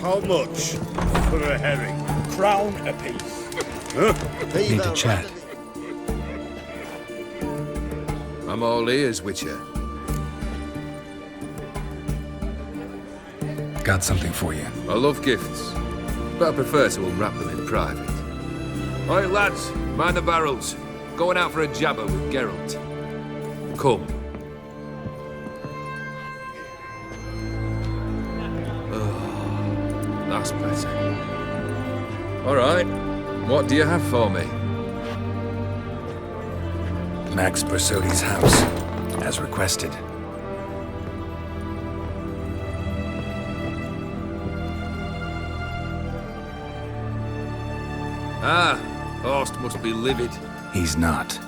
How much for a herring? Crown apiece. Huh? Need to chat. I'm all ears, Witcher. Got something for you. I love gifts, but I prefer to unwrap them in private. Alright, lads, mind the barrels. Going out for a jabber with Geralt. Come. Oh, that's better. Alright, what do you have for me? Max Bersodi's house, as requested. Ah, Horst must be livid. He's not.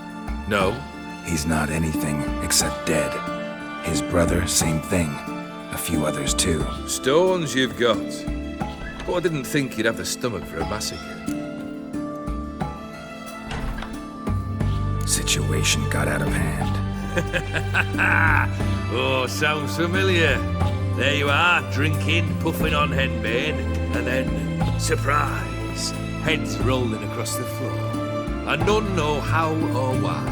No? He's not anything except dead. His brother, same thing. A few others too. Stones you've got. But I didn't think you'd have the stomach for a massacre. Situation got out of hand. Oh, sounds familiar. There you are, drinking, puffing on henbane, and then, surprise, heads rolling across the floor. And none know how or why.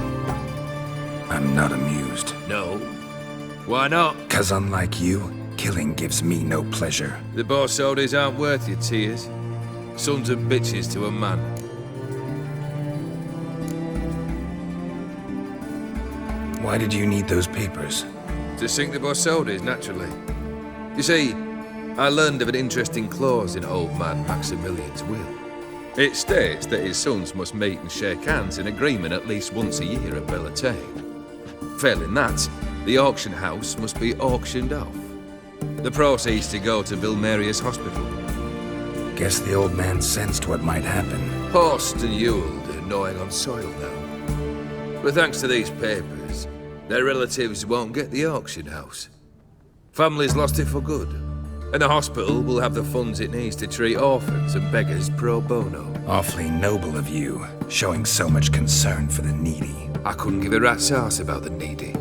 I'm not amused. No? Why not? 'Cause unlike you, killing gives me no pleasure. The Borsodis aren't worth your tears. Sons of bitches to a man. Why did you need those papers? To sink the Borsodis, naturally. You see, I learned of an interesting clause in old man Maximilian's will. It states that his sons must meet and shake hands in agreement at least once a year at Bellatane. Failing that, the auction house must be auctioned off. The proceeds to go to Vilmerius Hospital. Guess the old man sensed what might happen. Horst and Ewald are gnawing on soil now. But thanks to these papers, their relatives won't get the auction house. Family's lost it for good, and the hospital will have the funds it needs to treat orphans and beggars pro bono. Awfully noble of you, showing so much concern for the needy. I couldn't give a rat's ass about the needy.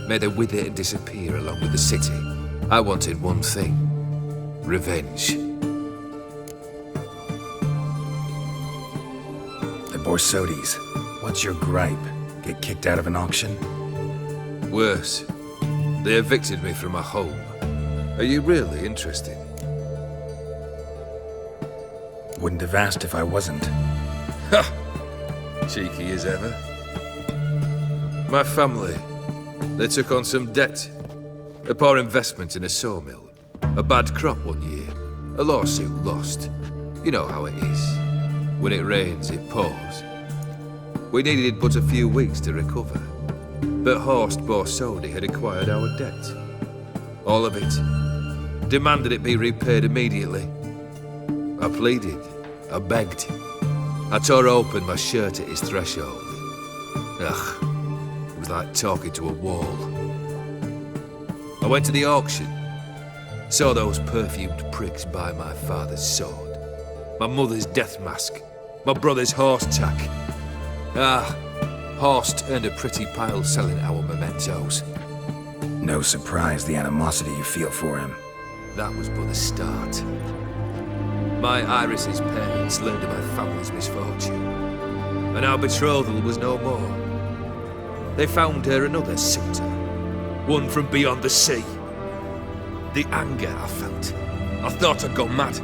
May they wither and disappear along with the city. I wanted one thing. Revenge. The Borsodis, what's your gripe? Get kicked out of an auction? Worse. They evicted me from my home. Are you really interested? Wouldn't have asked if I wasn't. Ha! Cheeky as ever. My family, they took on some debt. A poor investment in a sawmill. A bad crop one year. A lawsuit lost. You know how it is. When it rains, it pours. We needed but a few weeks to recover. But Horst Borsodi had acquired our debt. All of it. Demanded it be repaid immediately. I pleaded. I begged. I tore open my shirt at his threshold. Ugh. It was like talking to a wall. I went to the auction. Saw those perfumed pricks buy my father's sword. My mother's death mask. My brother's horse tack. Ah, Horst earned a pretty pile selling our mementos. No surprise the animosity you feel for him. That was but the start. My Iris's parents learned of my family's misfortune, and our betrothal was no more. They found her another suitor, one from beyond the sea. The anger I felt, I thought I'd gone mad.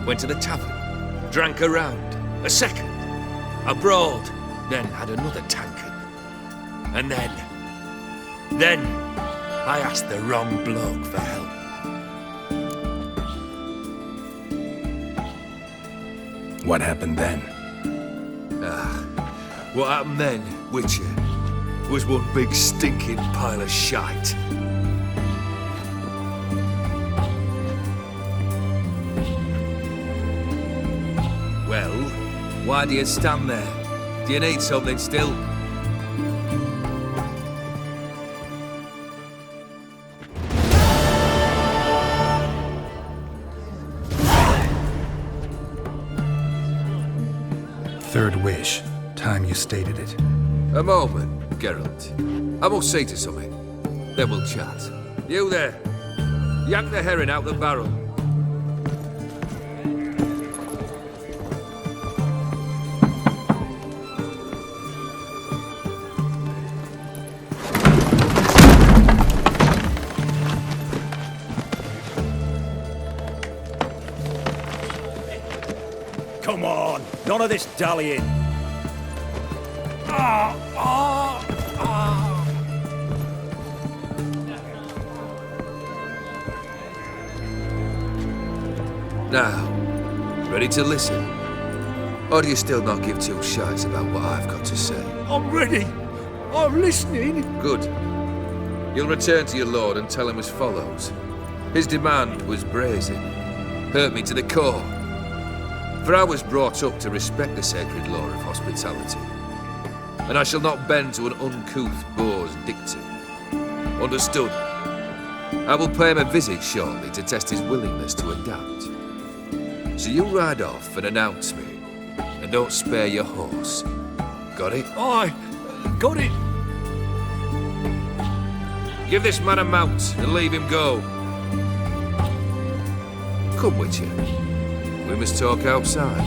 Went to the tavern, drank a round, a second, a broad, then had another tankard. And then I asked the wrong bloke for help. What happened then? What happened then, Witcher, was one big stinking pile of shite. Well, why do you stand there? Do you need something still? Third wish. Time you stated it. A moment, Geralt. I must say to something. Then we'll chat. You there. Yank the herring out the barrel. None of this dallying. Now, ready to listen? Or do you still not give two shites about what I've got to say? I'm ready. I'm listening. Good. You'll return to your lord and tell him as follows. His demand was brazen. Hurt me to the core. For I was brought up to respect the sacred law of hospitality. And I shall not bend to an uncouth boor's dictum. Understood? I will pay him a visit shortly to test his willingness to adapt. So you ride off and announce me. And don't spare your horse. Got it? Aye, got it. Give this man a mount and leave him go. Come with you. We must talk outside.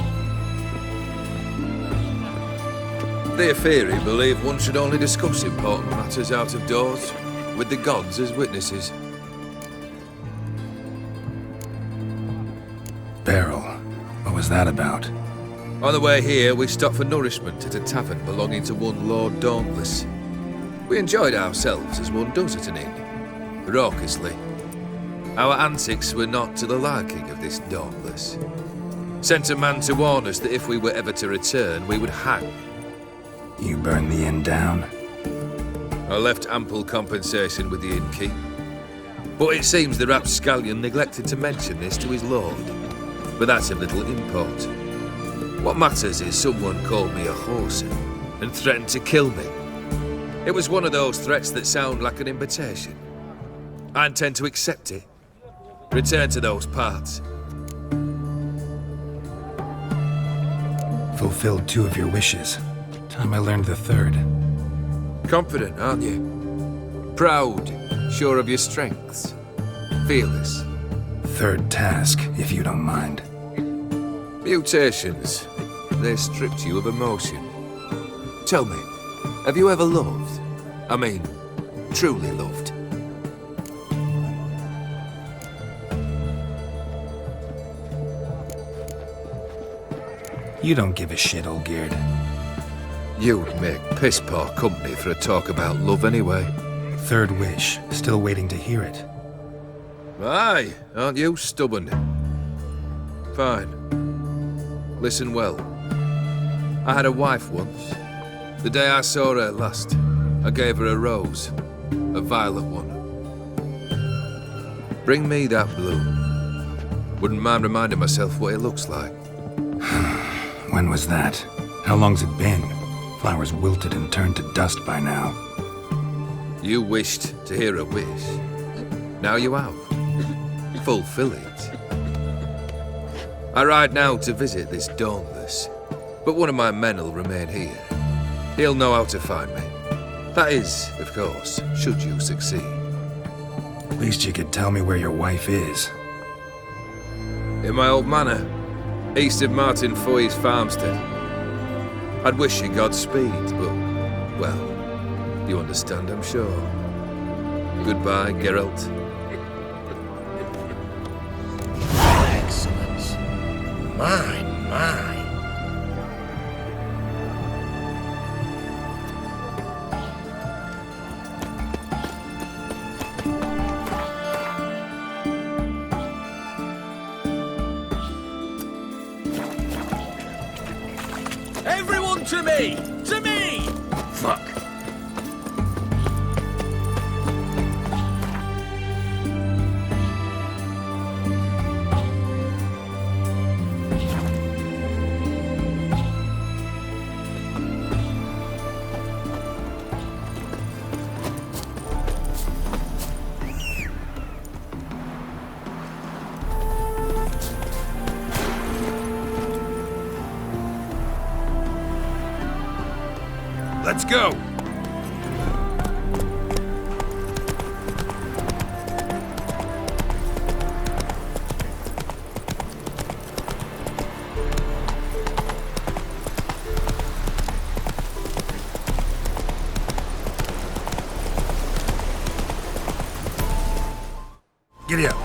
The Afiri believe one should only discuss important matters out of doors, with the gods as witnesses. Beryl, what was that about? On the way here, we stopped for nourishment at a tavern belonging to one Lord Dauntless. We enjoyed ourselves as one does at an inn, raucously. Our antics were not to the liking of this Dauntless. Sent a man to warn us that if we were ever to return, we would hang. You burned the inn down? I left ample compensation with the innkeep. But it seems the rapscallion neglected to mention this to his lord. But that's of little import. What matters is someone called me a whoreson and threatened to kill me. It was one of those threats that sound like an invitation. I intend to accept it. Return to those parts. Fulfilled 2 of your wishes. Time I learned the 3rd. Confident, aren't you? Proud, sure of your strengths. Fearless. 3rd task, if you don't mind. Mutations. They stripped you of emotion. Tell me, have you ever loved? I mean, truly loved? You don't give a shit, old Geared. You'd make piss-poor company for a talk about love anyway. 3rd wish, still waiting to hear it. Aye, aren't you stubborn? Fine. Listen well. I had a wife once. The day I saw her last, I gave her a rose. A violet one. Bring me that bloom. Wouldn't mind reminding myself what it looks like. When was that? How long's it been? Flowers wilted and turned to dust by now. You wished to hear a wish. Now you have. Fulfill it. I ride now to visit this Dauntless, but one of my men will remain here. He'll know how to find me. That is, of course, should you succeed. Least you could tell me where your wife is. In my old manor, east of Martin Foy's farmstead. I'd wish you Godspeed, but, well, you understand, I'm sure. Goodbye, Geralt. Excellence. Mine, mine. Everyone to me! To me! Fuck. Let's go! Giddy up.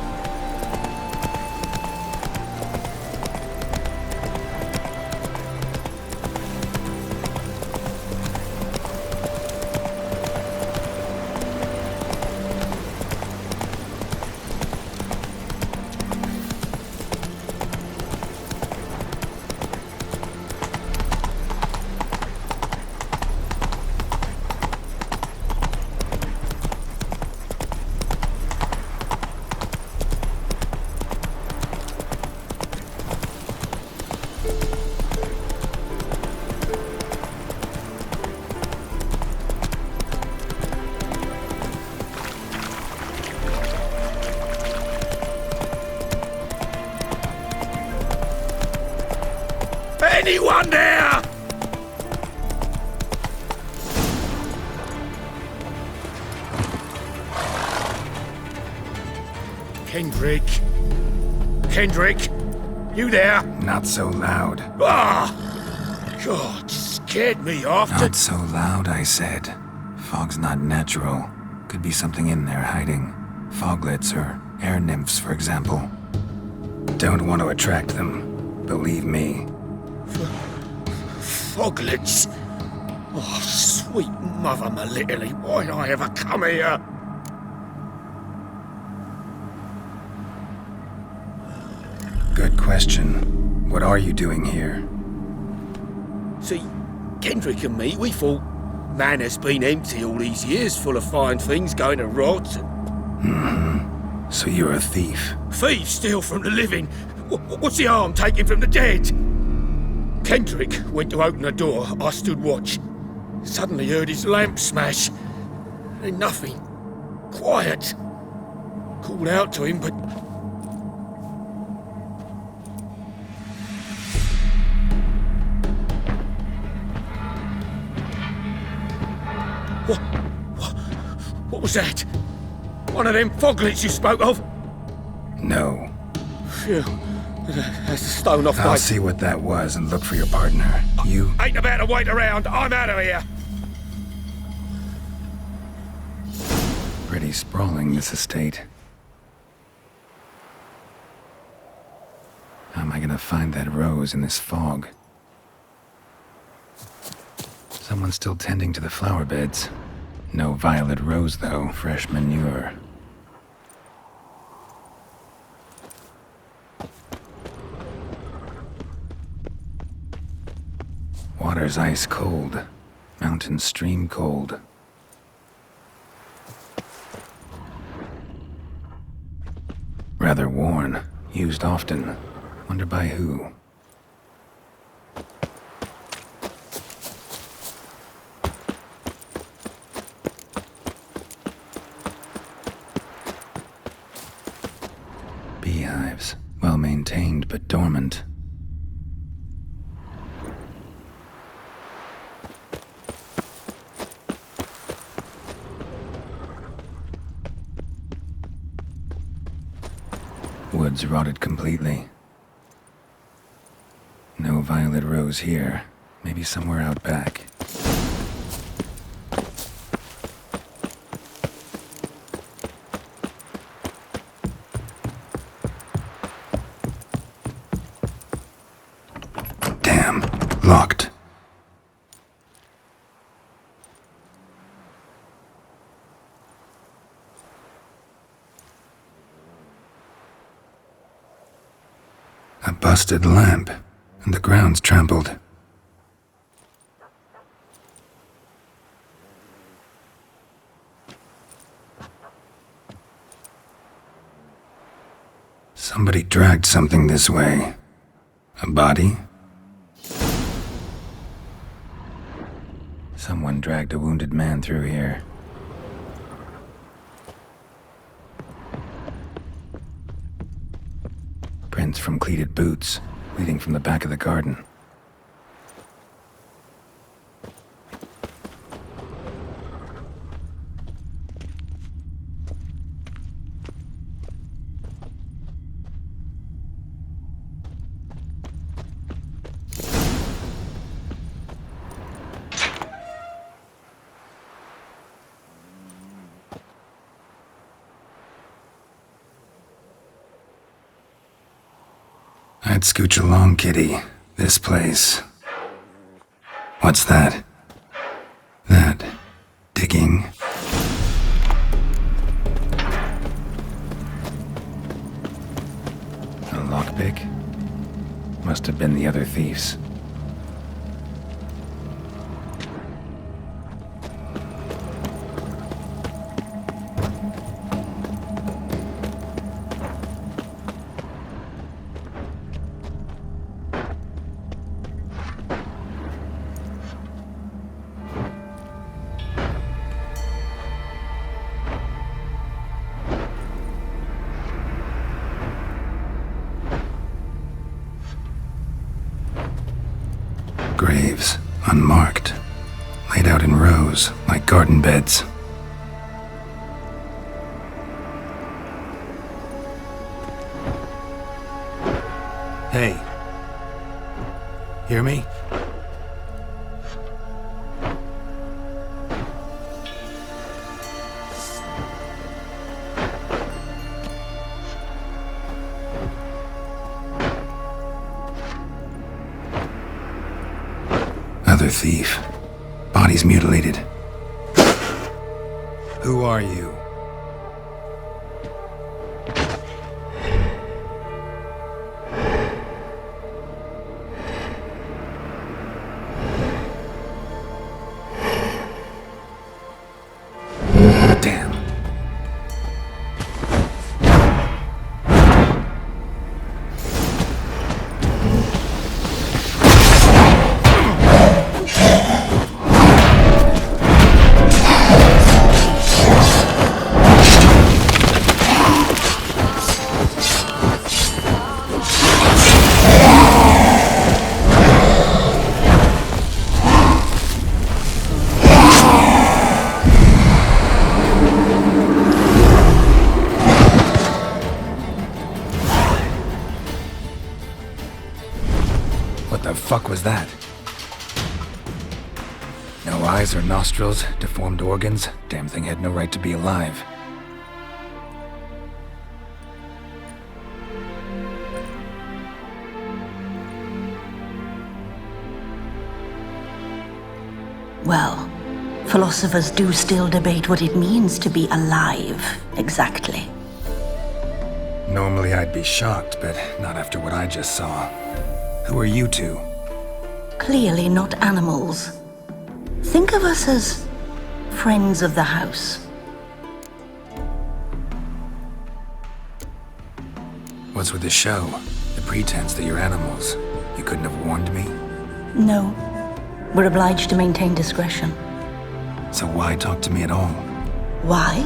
anyone there? Kendrick? Kendrick? You there? Not so loud. Ah! God, you scared me off. Not so loud, I said. Fog's not natural. Could be something in there hiding. Foglets or air nymphs, for example. Don't want to attract them. Believe me. Foglets? Oh, sweet mother Melitterly, why'd I ever come here? Good question. What are you doing here? See, Kendrick and me, we thought Manor's been empty all these years, full of fine things going to rot. So you're a thief? Thieves steal from the living. What's the harm taking from the dead? Kendrick went to open the door. I stood watch. Suddenly heard his lamp smash. Then nothing. Quiet. Called out to him, but... What was that? One of them foglets you spoke of? No. Phew. That's a stone off I'll my... see what that was and look for your partner. You... Ain't about to wait around. I'm out of here. Pretty sprawling, this estate. How am I gonna find that rose in this fog? Someone's still tending to the flower beds. No violet rose, though. Fresh manure. Water's ice cold. Mountain stream cold. Rather worn. Used often. Wonder by who? Beehives. Well maintained, but dormant. Woods rotted completely. No violet rose here. Maybe somewhere out back. Damn. Locked. A busted lamp, and the ground's trampled. Somebody dragged something this way. A body? Someone dragged a wounded man through here. Prints from cleated boots, leading from the back of the garden. I'd scooch along, kitty. This place. What's that? That. Digging. A lockpick? Must have been the other thieves. graves, unmarked, laid out in rows like garden beds. Hey. Hear me? Other thief. Bodies mutilated. Who are you? Damn. What the fuck was that? No eyes or nostrils, deformed organs. Damn thing had no right to be alive. Well, philosophers do still debate what it means to be alive, exactly. Normally I'd be shocked, but not after what I just saw. Who are you two? Clearly not animals. Think of us as friends of the house. What's with the show? The pretense that you're animals. You couldn't have warned me? No, we're obliged to maintain discretion. So why talk to me at all? Why?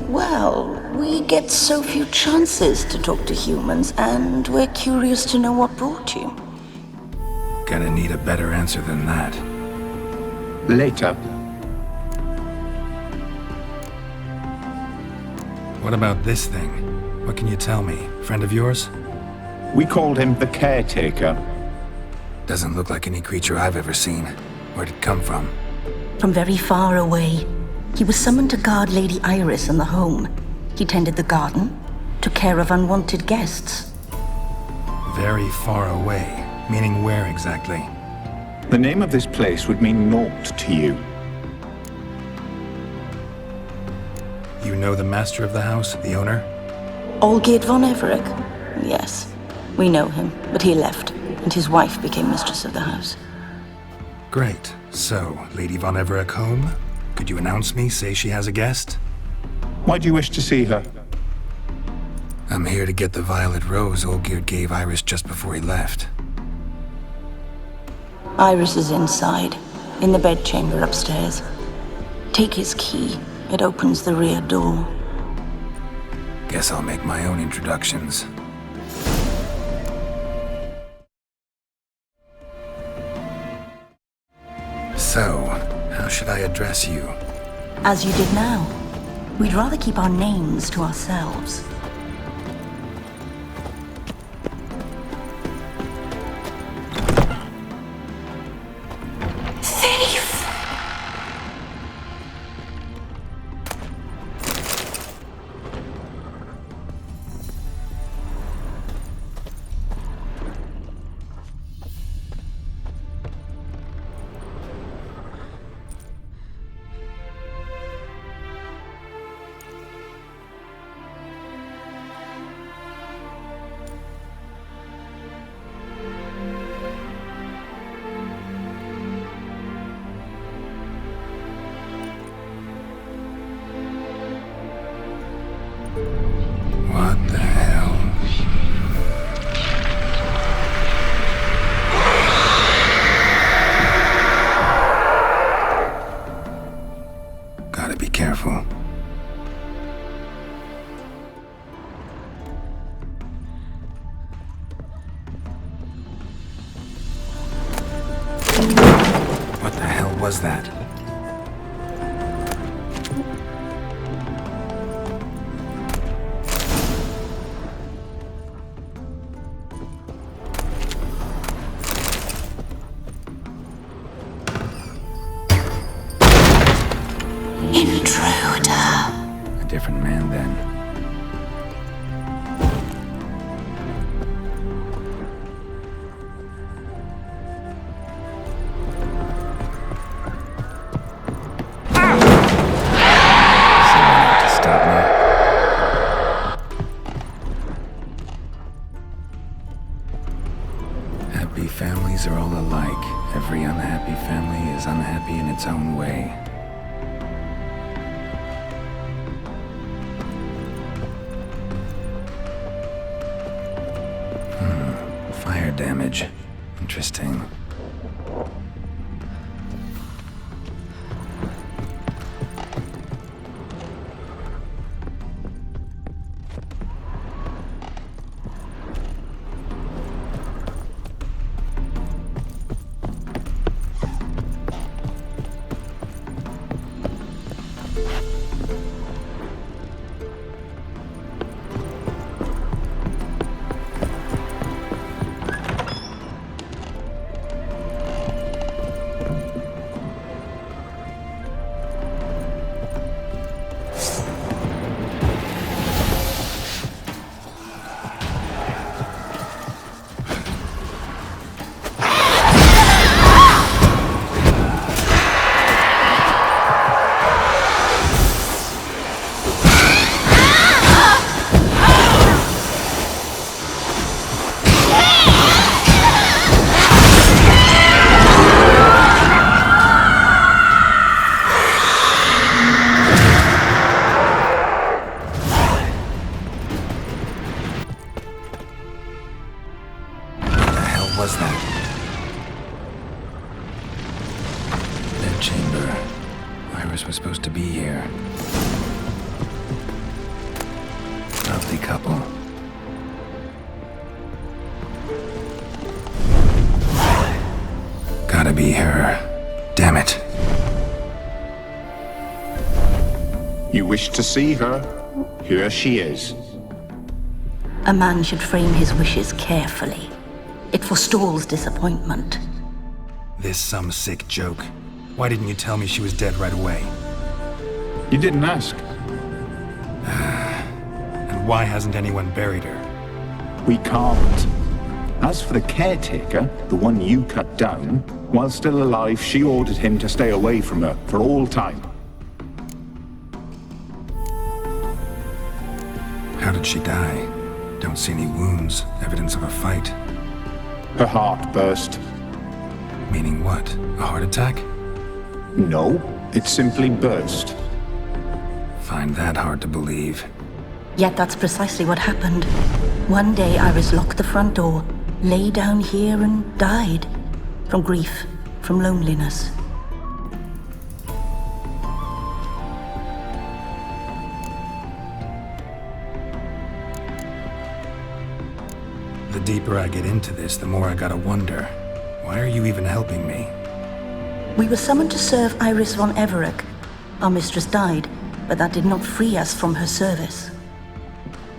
Well, we get so few chances to talk to humans, and we're curious to know what brought you. Gonna need a better answer than that. Later. What about this thing? What can you tell me? Friend of yours? We called him the Caretaker. Doesn't look like any creature I've ever seen. Where'd it come from? From very far away. He was summoned to guard Lady Iris in the home. He tended the garden, took care of unwanted guests. Very far away. Meaning where exactly? The name of this place would mean naught to you. You know the master of the house, the owner? Olgierd von Everec? Yes, we know him, but he left, and his wife became mistress of the house. Great. So, Lady von Everec home? Could you announce me, say she has a guest? Why do you wish to see her? I'm here to get the violet rose Olgierd gave Iris just before he left. Iris is inside, in the bedchamber upstairs. Take his key. It opens the rear door. Guess I'll make my own introductions. So, how should I address you? As you did now. We'd rather keep our names to ourselves. Thief! was that? Intruder. A different man then. Happy families are all alike. Every unhappy family is unhappy in its own way. Fire damage. Interesting. Was that? That chamber. Iris was supposed to be here. Lovely couple. Gotta be her. Damn it. You wish to see her? Here she is. A man should frame his wishes carefully. It forestalls disappointment. This some sick joke. Why didn't you tell me she was dead right away? You didn't ask. And why hasn't anyone buried her? We can't. As for the caretaker, the one you cut down, while still alive, she ordered him to stay away from her for all time. How did she die? Don't see any wounds, evidence of a fight. Her heart burst. Meaning what? A heart attack? No, it simply burst. Find that hard to believe. Yet that's precisely what happened. One day Iris locked the front door, lay down here and died. From grief, from loneliness. The deeper I get into this, the more I gotta wonder. Why are you even helping me? We were summoned to serve Iris von Everec. Our mistress died, but that did not free us from her service.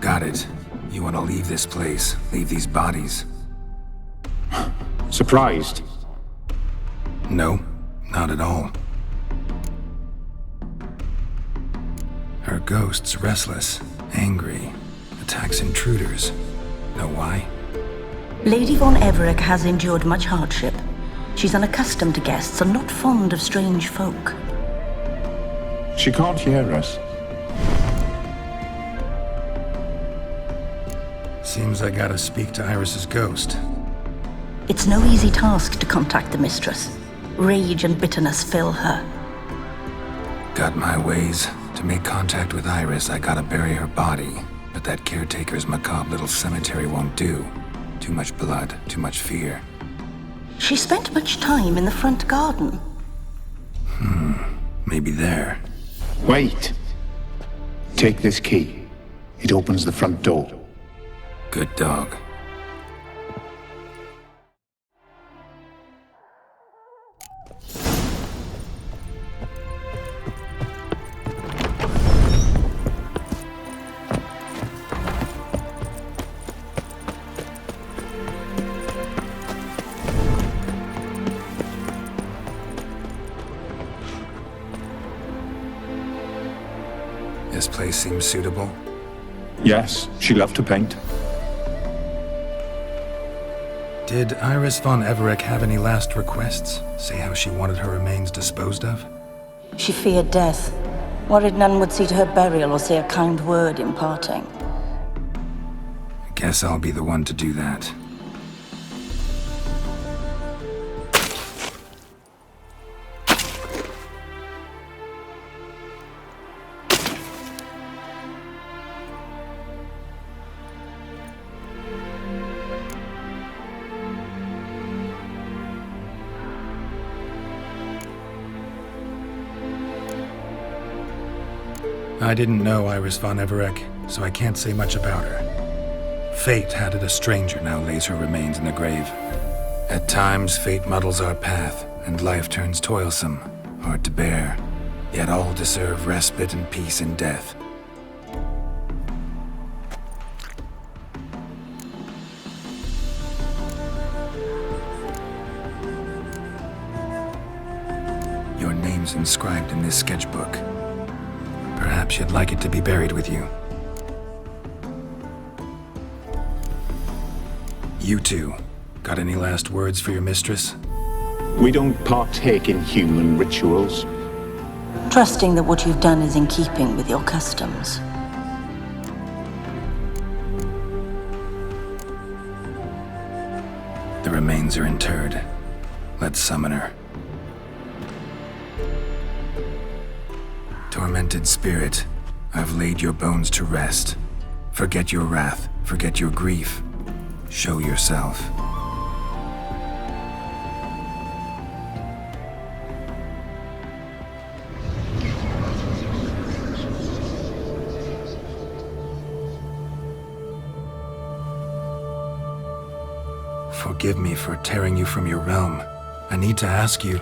Got it. You want to leave this place, leave these bodies? Surprised? No, not at all. Her ghost's restless, angry, attacks intruders. Know why? Lady von Everec has endured much hardship. She's unaccustomed to guests and not fond of strange folk. She can't hear us. Seems I gotta speak to Iris's ghost. It's no easy task to contact the mistress. Rage and bitterness fill her. Got my ways. To make contact with Iris, I gotta bury her body. But that caretaker's macabre little cemetery won't do. Too much blood, too much fear. She spent much time in the front garden. Maybe there. Wait. Take this key. It opens the front door. Good dog. This place seems suitable. Yes, she loved to paint. Did Iris von Everec have any last requests? Say how she wanted her remains disposed of? She feared death, worried none would see to her burial or say a kind word in parting. Guess I'll be the one to do that. I didn't know Iris von Everec, so I can't say much about her. Fate had it a stranger now lays her remains in the grave. At times, fate muddles our path, and life turns toilsome, hard to bear. Yet all deserve respite and peace in death. Your name's inscribed in this sketchbook. Perhaps you'd like it to be buried with you. You two, got any last words for your mistress? We don't partake in human rituals. Trusting that what you've done is in keeping with your customs. The remains are interred. Let's summon her. Tormented spirit, I've laid your bones to rest. Forget your wrath, forget your grief. Show yourself. Forgive me for tearing you from your realm. I need to ask you.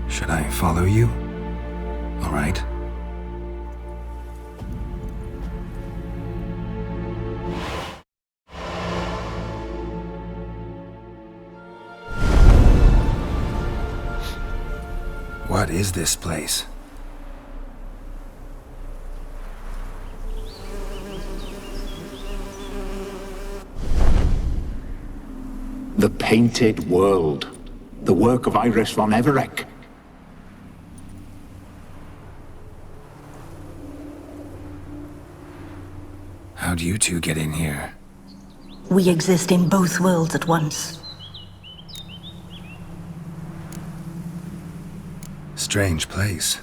Should I follow you? All right. What is this place? The Painted World. The work of Iris von Everec. How'd you two get in here? We exist in both worlds at once. Strange place.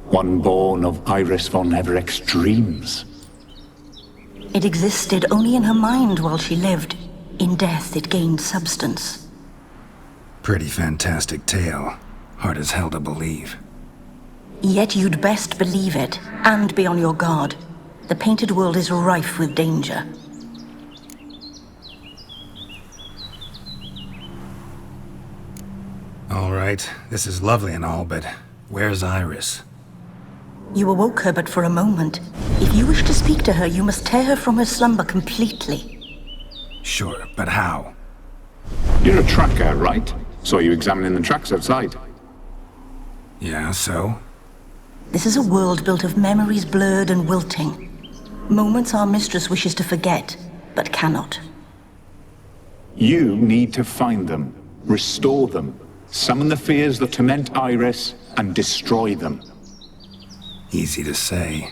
One born of Iris von Everec's dreams. It existed only in her mind while she lived. In death, it gained substance. Pretty fantastic tale. Hard as hell to believe. Yet you'd best believe it, and be on your guard. The painted world is rife with danger. All right, this is lovely and all, but where's Iris? You awoke her but for a moment. If you wish to speak to her, you must tear her from her slumber completely. Sure, but how? You're a tracker, right? Saw you examining the tracks outside. Yeah, so? This is a world built of memories blurred and wilting. Moments our mistress wishes to forget, but cannot. You need to find them, restore them, summon the fears that torment Iris, and destroy them. Easy to say.